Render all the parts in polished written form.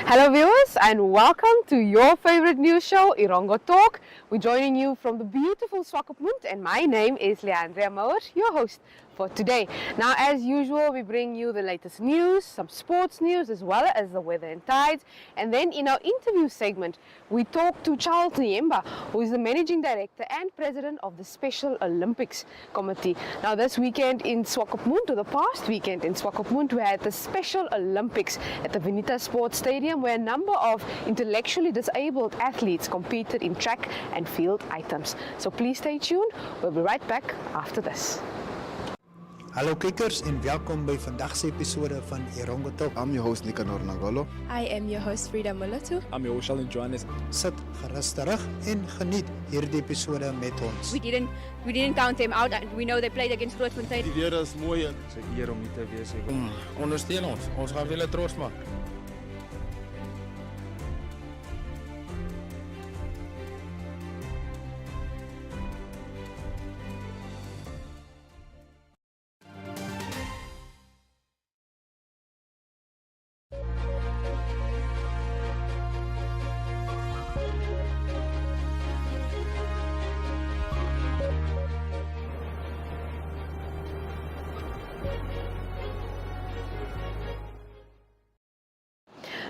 Hello viewers and welcome to your favorite news show, Erongo Talk. We're joining you from the beautiful Swakopmund and my name is Leandria Mouwer, your host for today. Now as usual we bring you the latest news, some sports news as well as the weather and tides, and then in our interview segment we talk to Charles Nyemba, who is the Managing Director and President of the Special Olympics Committee. Now this weekend in Swakopmund, or the past weekend in Swakopmund, we had the Special Olympics at the Venita Sports Stadium where a number of intellectually disabled athletes competed in track and field items. So please stay tuned, we'll be right back after this. Hallo kijkers en welkom bij vandagse episode van Erongo Talk. I'm your host Nicanor Nagolo. I am your host Frida Mulatu. I'm your host Alan Johannes. Sit gerust terug en geniet hierdie episode met ons. We didn't count them out, and we know they played against Grootfontein. Die weer is mooi en dis 'n eer om hier te wees. Ondersteun ons. Ons gaan julle trots maak.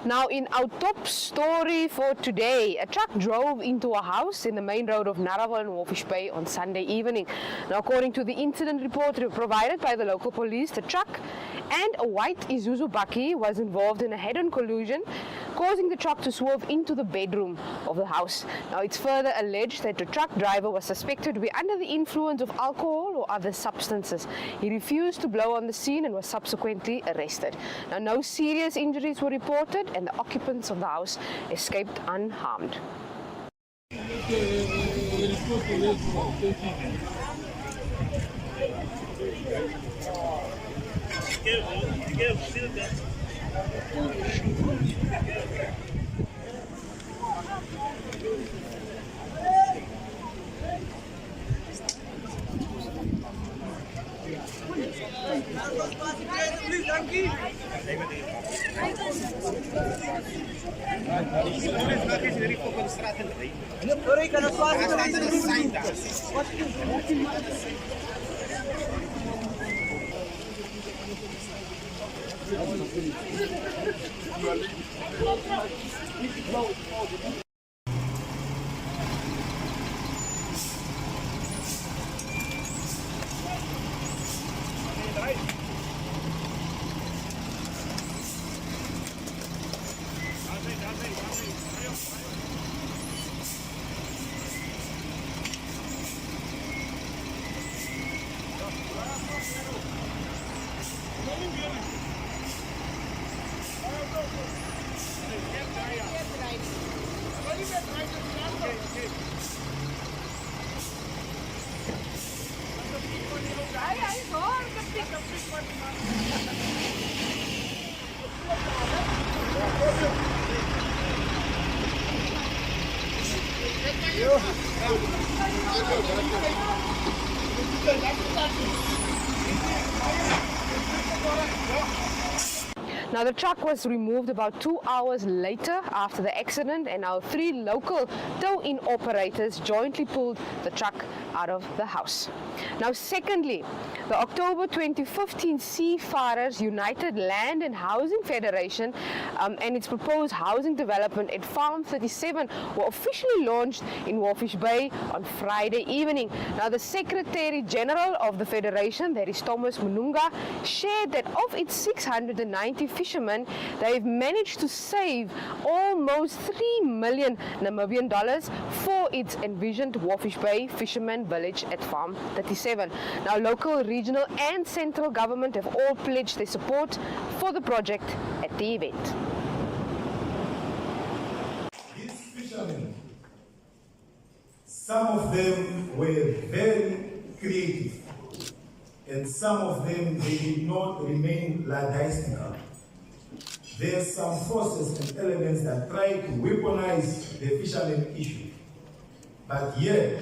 Now in our top story for today, a truck drove into a house in the main road of Naraval and Walfish Bay on Sunday evening. Now according to the incident report provided by the local police, the truck and a white Isuzu bakkie was involved in a head-on collision, causing the truck to swerve into the bedroom of the house. Now it's further alleged that the truck driver was suspected to be under the influence of alcohol or other substances. He refused to blow on the scene and was subsequently arrested. Now no serious injuries were reported and the occupants of the house escaped unharmed. Now the truck was removed about 2 hours later after the accident, and our 3 local tow-in operators jointly pulled the truck out of the house. Now secondly, the October 2015 Seafarers United Land and Housing Federation and its proposed housing development at Farm 37 were officially launched in Walfish Bay on Friday evening. Now the Secretary General of the Federation, that is Thomas Mununga, shared that of its 690 fishermen, they've managed to save almost 3 million Namibian dollars for its envisioned Walfish Bay Fisherman Village at Farm 37. Now local, regional and central government have all pledged their support for the project at the event. These fishermen, some of them were very creative and some of them they did not remain lackadaisical. There are some forces and elements that try to weaponize the fishermen issue. But yet,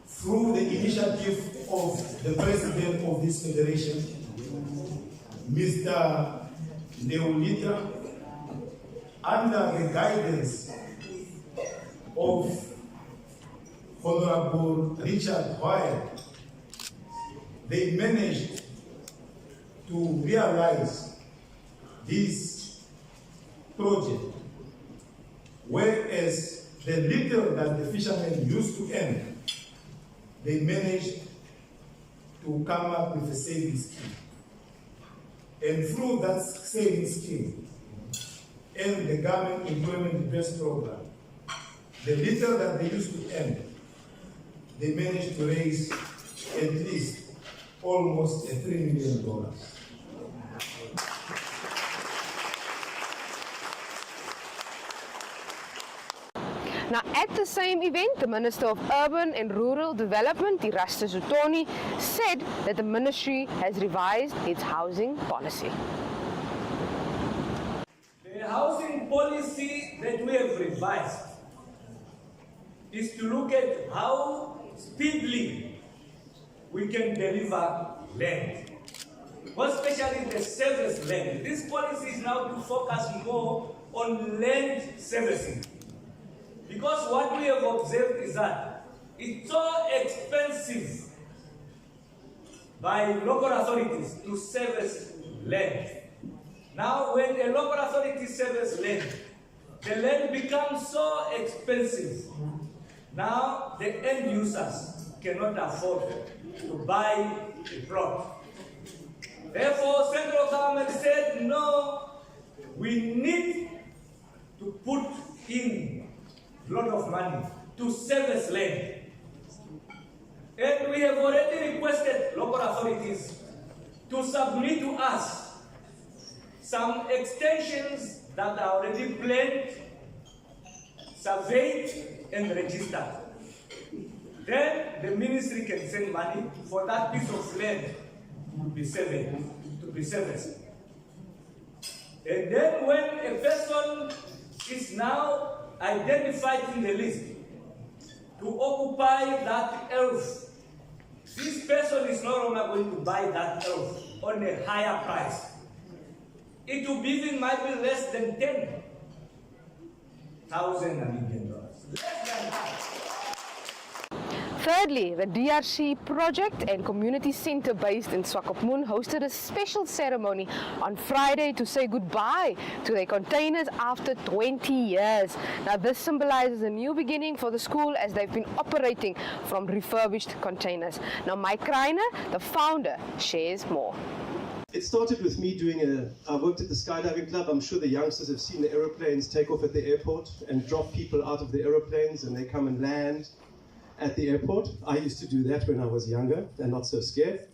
through the initiative of the president of this federation, Mr. Neolitra, under the guidance of Honorable Richard Hoyle, they managed to realize this project, whereas the little that the fishermen used to earn, they managed to come up with a savings scheme. And through that savings scheme and the government employment based program, the little that they used to earn, they managed to raise at least almost $3 million. Now, at the same event, the Minister of Urban and Rural Development, Erastus Utoni, said that the ministry has revised its housing policy. The housing policy that we have revised is to look at how speedily we can deliver land, more especially the service land. This policy is now to focus more on land servicing. Because what we have observed is that it's so expensive by local authorities to service land. Now, when a local authority services land, the land becomes so expensive. Now, the end users cannot afford to buy a plot. Therefore, central government said, no, we need to put in a lot of money to service land. And we have already requested local authorities to submit to us some extensions that are already planned, surveyed, and registered. Then the ministry can send money for that piece of land to be surveyed, to be serviced. And then when a person is now identified in the list to occupy that earth, this person is no longer going to buy that earth on a higher price. It will be even might be less than $10,000 Namibian dollars. Less than that. Thirdly, the DRC project and community center based in Swakopmund hosted a special ceremony on Friday to say goodbye to their containers after 20 years. Now, this symbolizes a new beginning for the school as they've been operating from refurbished containers. Now, Mike Kreiner, the founder, shares more. It started with me I worked at the skydiving club. I'm sure the youngsters have seen the aeroplanes take off at the airport and drop people out of the aeroplanes and they come and land at the airport. I used to do that when I was younger and not so scared.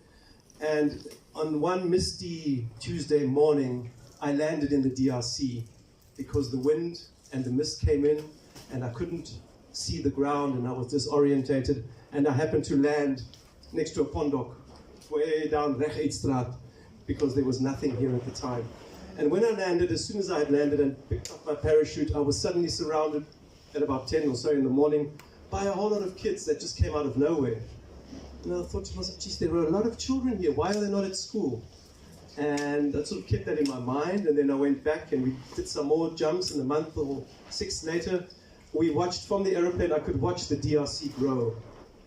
And on one misty Tuesday morning, I landed in the DRC because the wind and the mist came in and I couldn't see the ground and I was disorientated. And I happened to land next to a pondok, way down Regeitstraat, because there was nothing here at the time. And when I landed, as soon as I had landed and picked up my parachute, I was suddenly surrounded at about 10 or so in the morning by a whole lot of kids that just came out of nowhere. And I thought to myself, geez, there were a lot of children here. Why are they not at school? And I sort of kept that in my mind. And then I went back and we did some more jumps. And a month or 6 later, we watched from the aeroplane, I could watch the DRC grow.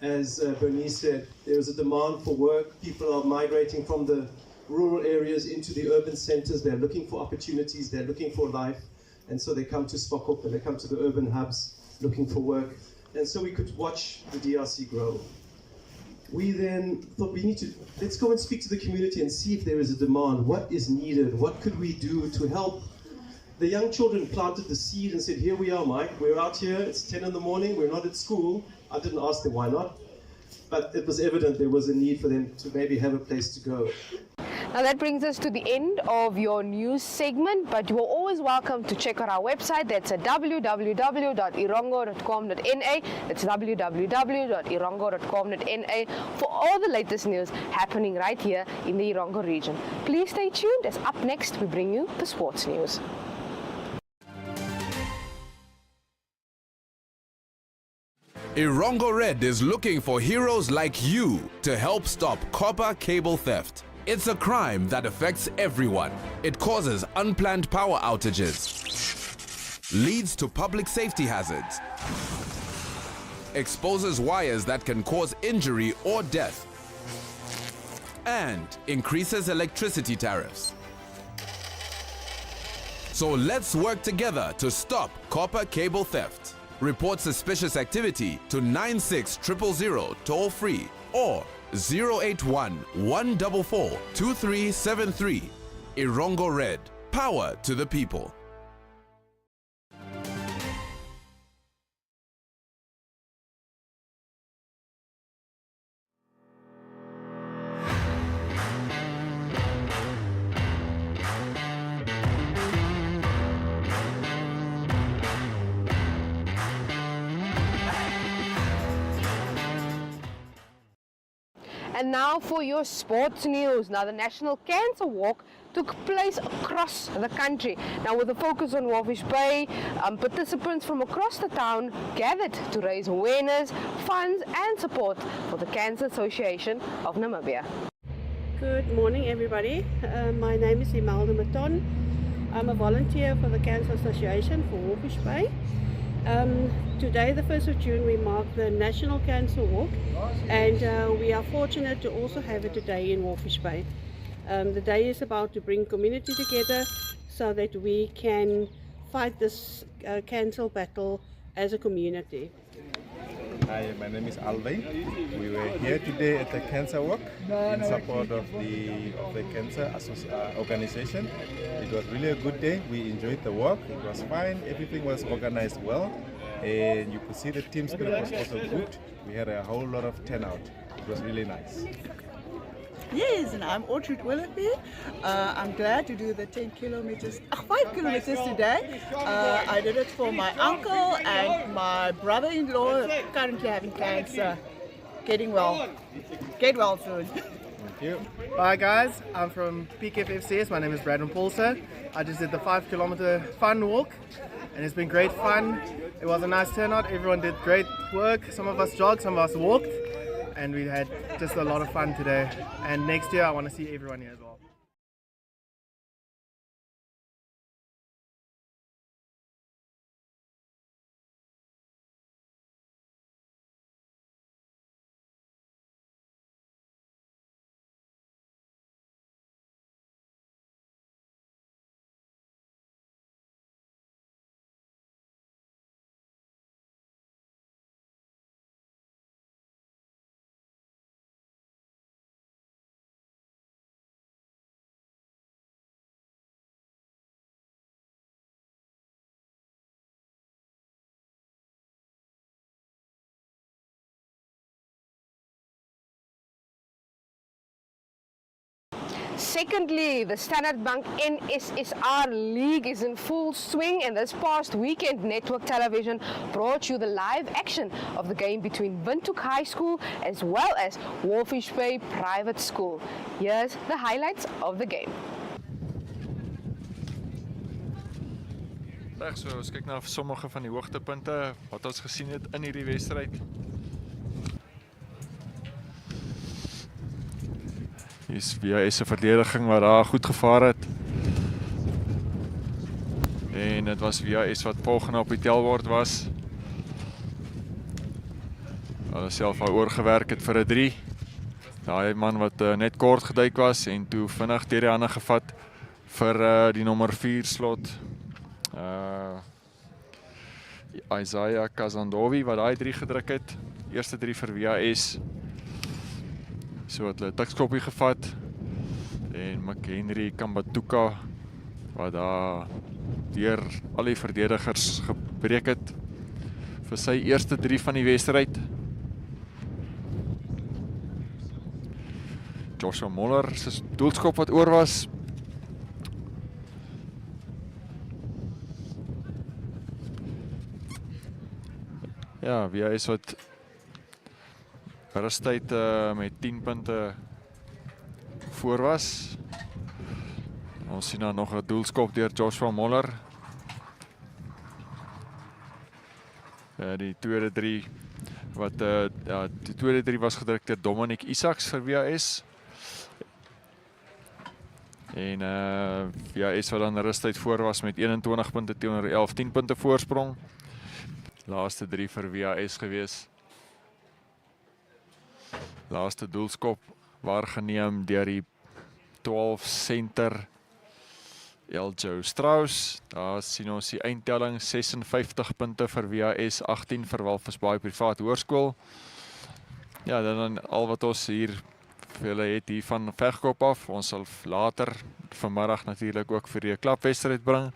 As Bernice said, there is a demand for work. People are migrating from the rural areas into the urban centers. They're looking for opportunities. They're looking for life. And so they come to Swakop and they come to the urban hubs looking for work. And so we could watch the DRC grow. We then thought let's go and speak to the community and see if there is a demand. What is needed? What could we do to help? The young children planted the seed and said, here we are, Mike. We're out here. It's 10 in the morning. We're not at school. I didn't ask them why not. But it was evident there was a need for them to maybe have a place to go. Now that brings us to the end of your news segment, but you are always welcome to check out our website. That's at www.erongo.com.na. That's www.erongo.com.na for all the latest news happening right here in the Erongo region. Please stay tuned, as up next we bring you the sports news. Erongo Red is looking for heroes like you to help stop copper cable theft. It's a crime that affects everyone. It causes unplanned power outages, leads to public safety hazards, exposes wires that can cause injury or death, and increases electricity tariffs. So let's work together to stop copper cable theft. Report suspicious activity to 96000 toll free or 081 144 2373. Erongo Red. Power to the people. And now for your sports news. Now, the National Cancer Walk took place across the country. Now, with a focus on Walvis Bay, participants from across the town gathered to raise awareness, funds and support for the Cancer Association of Namibia. Good morning, everybody. My name is Imelda Maton. I'm a volunteer for the Cancer Association for Walvis Bay. Today, the 1st of June, we mark the National Cancer Walk, and we are fortunate to also have it today in Walvis Bay. The day is about to bring community together so that we can fight this cancer battle as a community. Hi, my name is Alvey. We were here today at the Cancer Walk in support of the Cancer Organization. It was really a good day. We enjoyed the walk. It was fine. Everything was organized well. And you could see the team spirit was also good. We had a whole lot of turnout. It was really nice. Yes, and I'm Orchard Willoughby. I'm glad to do the 5 kilometers today. I did it for my uncle and my brother-in-law currently having cancer. Getting well. Get well soon. Thank you. Hi guys, I'm from PKFFCS. My name is Brandon Paulser. I just did the 5 kilometer fun walk and it's been great fun. It was a nice turnout. Everyone did great work. Some of us jogged, some of us walked. And we had just a lot of fun today. And next year I want to see everyone here as well. Secondly, the Standard Bank NSSR League is in full swing, and this past weekend Network Television brought you the live action of the game between Windhoek High School as well as Walvis Bay Private School. Here's the highlights of the game. Reg, so ons kyk na sommige van die hoogtepunte wat ons gesien het in hierdie wedstryd. Hier is VAS se verdediging wat daar goed gevaar het. En dit was VAS wat volgende op die telbord was. Hulle self al oorgewerk het vir 'n 3. Daai man wat net kort geduik was en toe vinnig deur die hande gevat vir die nommer 4 slot. Isaiah Kazandovi wat daai 3 gedruk het. Eerste 3 vir VAS. So het hulle tikskoppie gevat en McHenry Kambatuka wat daar deur al die verdedigers gebreek het vir sy eerste 3 van die wedstryd. Joshua Moller se doelskop wat oor was. Ja, VAS wat rustyd met 10 punte voor was. Ons sien nou nog 'n doelskop deur Joshua Moller. Die tweede 3 wat die tweede 3 was gedruk deur Dominic Isaacs vir VAS. En VS wat dan rustyd voor was met 21 punte teenoor 11, 10 punte voorsprong. Laaste 3 vir VS gewees. Laaste doelskop waargeneem deur die 12 center Eljo Strauss. Daar sien ons die eindtelling 56 punte vir VS, 18 vir Walvisbaai Privaat Hoërskool. Ja, dan al wat ons hier vir julle het hier van Vegkop af. Ons sal later vanmiddag natuurlik ook vir die klapwedstryd bring.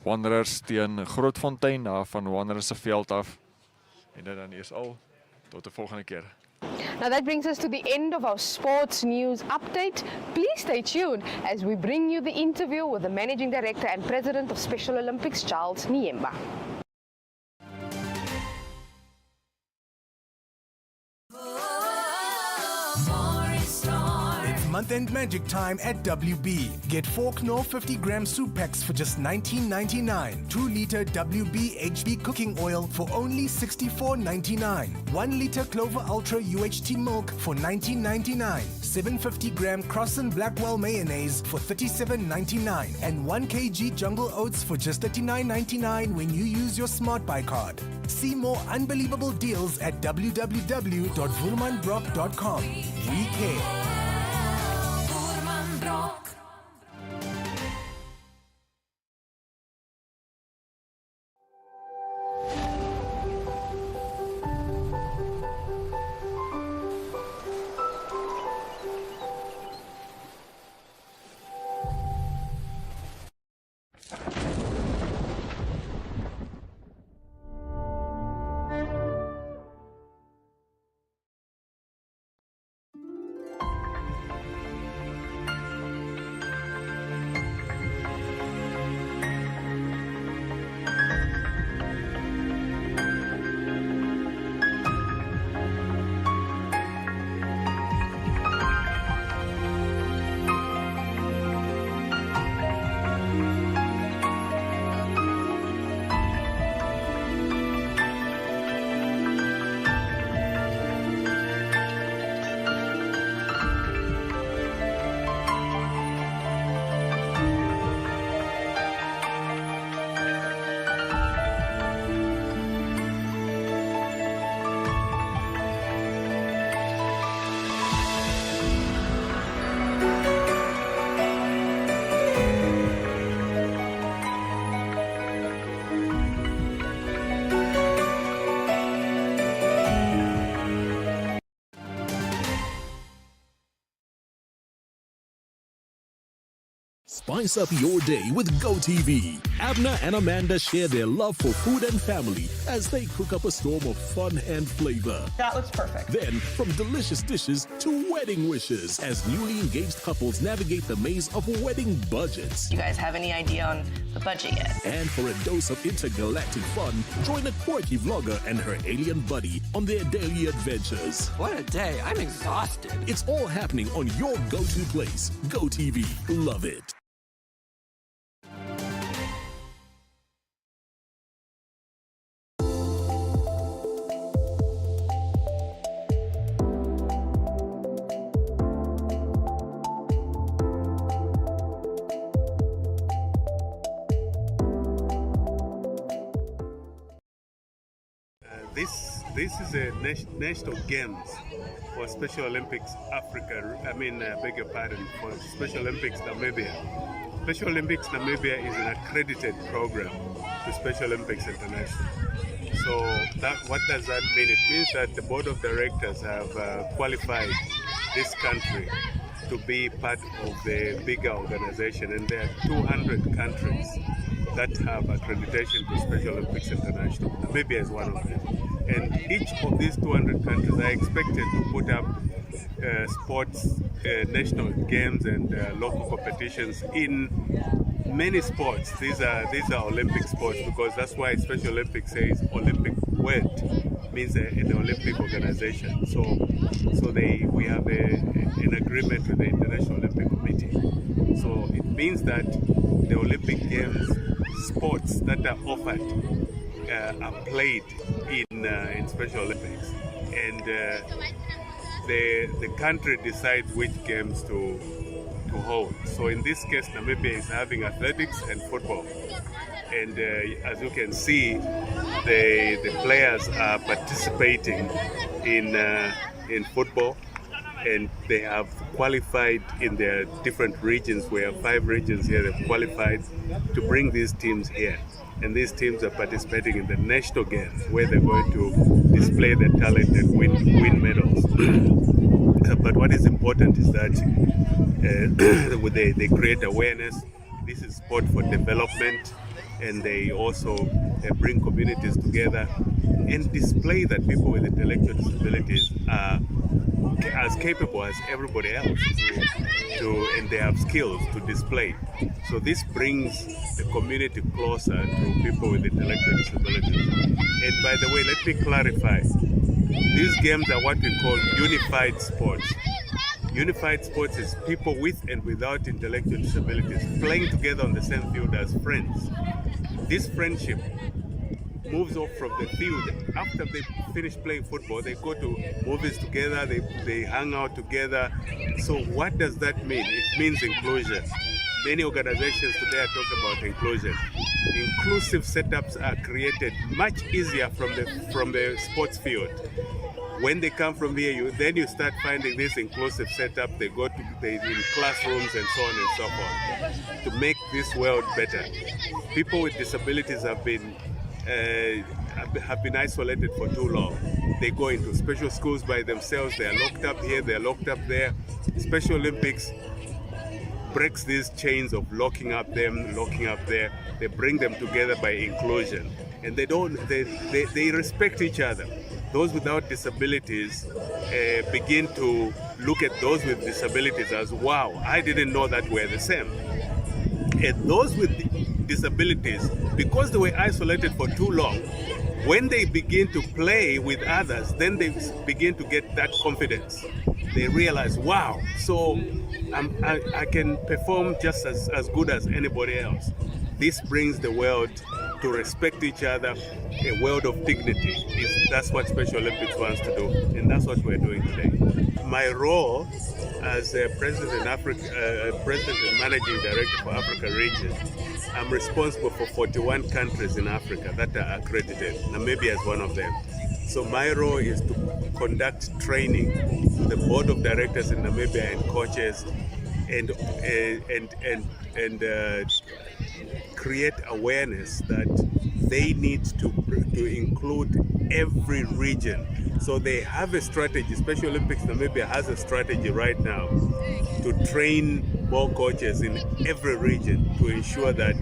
Wanderers teen Grootfontein daar van Wanderers se veld af. En dit dan eers al tot 'n volgende keer. Now that brings us to the end of our sports news update. Please stay tuned as we bring you the interview with the Managing Director and President of Special Olympics, Charles Niemba. Month-end magic time at WB. Get 4 Knorr 50-gram soup packs for just $19.99. 2-liter WB HB cooking oil for only $64.99. 1-liter Clover Ultra UHT milk for $19.99. 750-gram Crossan Blackwell mayonnaise for $37.99. And 1 kg Jungle Oats for just $39.99 when you use your Smart Buy card. See more unbelievable deals at www.woermanbrock.com. We care. Spice up your day with GoTV. Abner and Amanda share their love for food and family as they cook up a storm of fun and flavor. That looks perfect. Then, from delicious dishes to wedding wishes as newly engaged couples navigate the maze of wedding budgets. You guys have any idea on the budget yet? And for a dose of intergalactic fun, join a quirky vlogger and her alien buddy on their daily adventures. What a day. I'm exhausted. It's all happening on your go-to place. GoTV. Love it. This is a national games for Special Olympics Africa. Beg your pardon, for Special Olympics Namibia. Special Olympics Namibia is an accredited program to Special Olympics International. So what does that mean? It means that the board of directors have qualified this country to be part of the bigger organization, and there are 200 countries that have accreditation to Special Olympics International. Namibia is one of them. And each of these 200 countries are expected to put up sports, national games and local competitions in many sports. These are Olympic sports, because that's why Special Olympics says Olympic word means an Olympic organization. So we have an agreement with the International Olympic Committee. So it means that the Olympic Games sports that are offered are played in Special Olympics, and the country decides which games to to hold. So in this case, Namibia is having athletics and football. And as you can see, the players are participating in football, and they have qualified in their different regions. We have 5 regions here that have qualified to bring these teams here. And these teams are participating in the national games where they're going to display their talent and win medals. But what is important is that they create awareness. This is sport for development, and they also bring communities together and display that people with intellectual disabilities are as capable as everybody else and they have skills to display. So this brings the community closer to people with intellectual disabilities. And by the way, let me clarify, these games are what we call unified sports. Unified sports is people with and without intellectual disabilities playing together on the same field as friends. This friendship moves off from the field. After they finish playing football, they go to movies together, they hang out together. So what does that mean? It means inclusion. Many organizations today are talking about inclusion. Inclusive setups are created much easier from the sports field. When they come from here, then you start finding this inclusive setup. They go in classrooms and so on and so forth to make this world better. People with disabilities have been isolated for too long. They go into special schools by themselves. They are locked up here, they are locked up there. Special Olympics breaks these chains of locking up there. They bring them together by inclusion, and they respect each other. Those without disabilities begin to look at those with disabilities as, wow, I didn't know that we're the same. And those with disabilities, because they were isolated for too long, when they begin to play with others, then they begin to get that confidence. They realize, wow, so I can perform just as good as anybody else. This brings the world to respect each other, a world of dignity. That's what Special Olympics wants to do, and that's what we're doing today. My role as President and Managing Director for Africa region, I'm responsible for 41 countries in Africa that are accredited. Namibia is one of them. So my role is to conduct training to the board of directors in Namibia and coaches, and create awareness that they need to include every region. So they have a strategy. Special Olympics Namibia has a strategy right now to train more coaches in every region to ensure that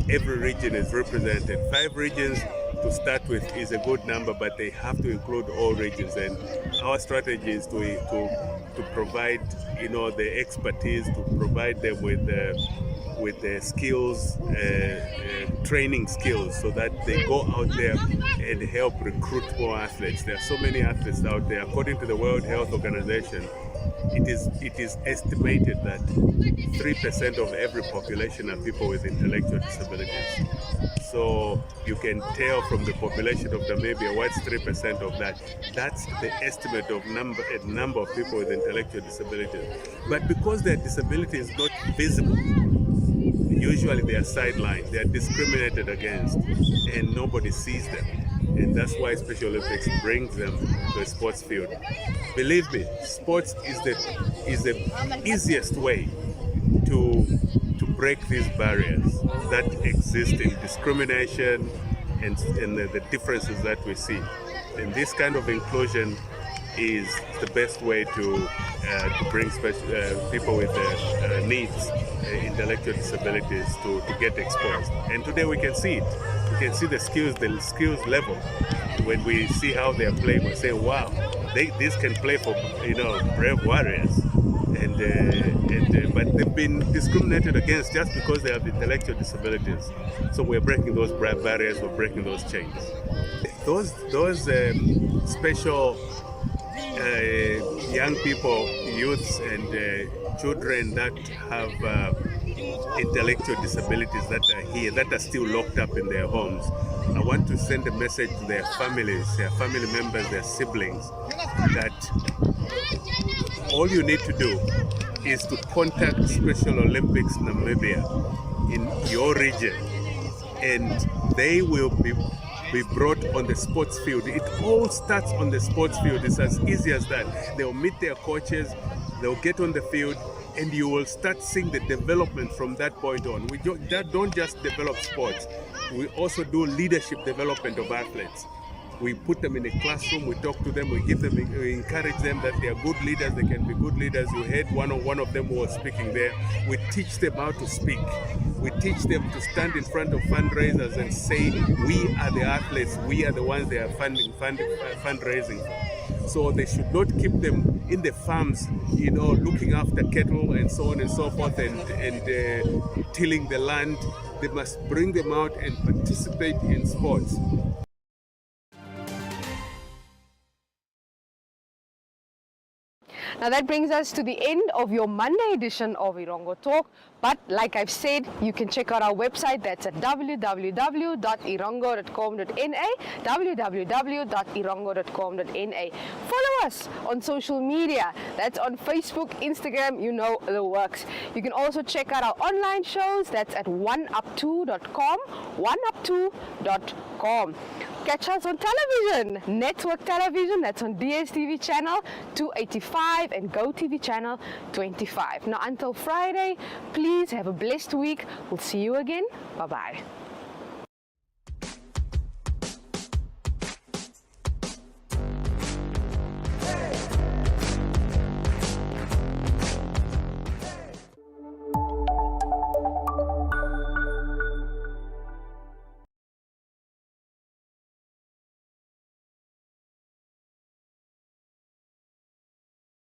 every region is represented. 5 regions to start with is a good number, but they have to include all regions. And our strategy is to provide, the expertise, to provide them with the skills, training skills, so that they go out there and help recruit more athletes. There are so many athletes out there. According to the World Health Organization, it is estimated that 3% of every population are people with intellectual disabilities. So you can tell from the population of Namibia, what's 3% of that? That's the estimate of number of people with intellectual disabilities. But because their disability is not visible, usually they are sidelined, they are discriminated against, and nobody sees them. And that's why Special Olympics brings them to a sports field. Believe me, sports is the easiest way to break these barriers that exist in discrimination and the differences that we see. And this kind of inclusion is the best way to bring people with needs, intellectual disabilities to get exposed. And today we can see it. We can see the skills level. When we see how they are playing, we say, wow, this can play for brave warriors. But they've been discriminated against just because they have intellectual disabilities. So we're breaking those barriers, we're breaking those chains. Those special young people, youths and children that have intellectual disabilities that are here, that are still locked up in their homes, I want to send a message to their families, their family members, their siblings, that all you need to do is to contact Special Olympics Namibia in your region, and they will be brought on the sports field. It all starts on the sports field. It's as easy as that. They'll meet their coaches, they'll get on the field, and you will start seeing the development from that point on. We don't just develop sports, we also do leadership development of athletes. We put them in a classroom, we talk to them, we encourage them that they are good leaders, they can be good leaders. You heard one of them who was speaking there. We teach them how to speak. We teach them to stand in front of fundraisers and say, we are the athletes, we are the ones they are fundraising for. So they should not keep them in the farms, looking after cattle and so on and so forth and tilling the land. They must bring them out and participate in sports. Now that brings us to the end of your Monday edition of Erongo Talk. But like I've said, you can check out our website. That's at www.erongo.com.na, www.erongo.com.na. Follow us on social media. That's on Facebook, Instagram, you know the works. You can also check out our online shows. That's at oneup2.com, oneup2.com. Catch us on television, network television, that's on DSTV channel 285 and GoTV channel 25. Now until Friday, please have a blessed week. We'll see you again. Bye-bye.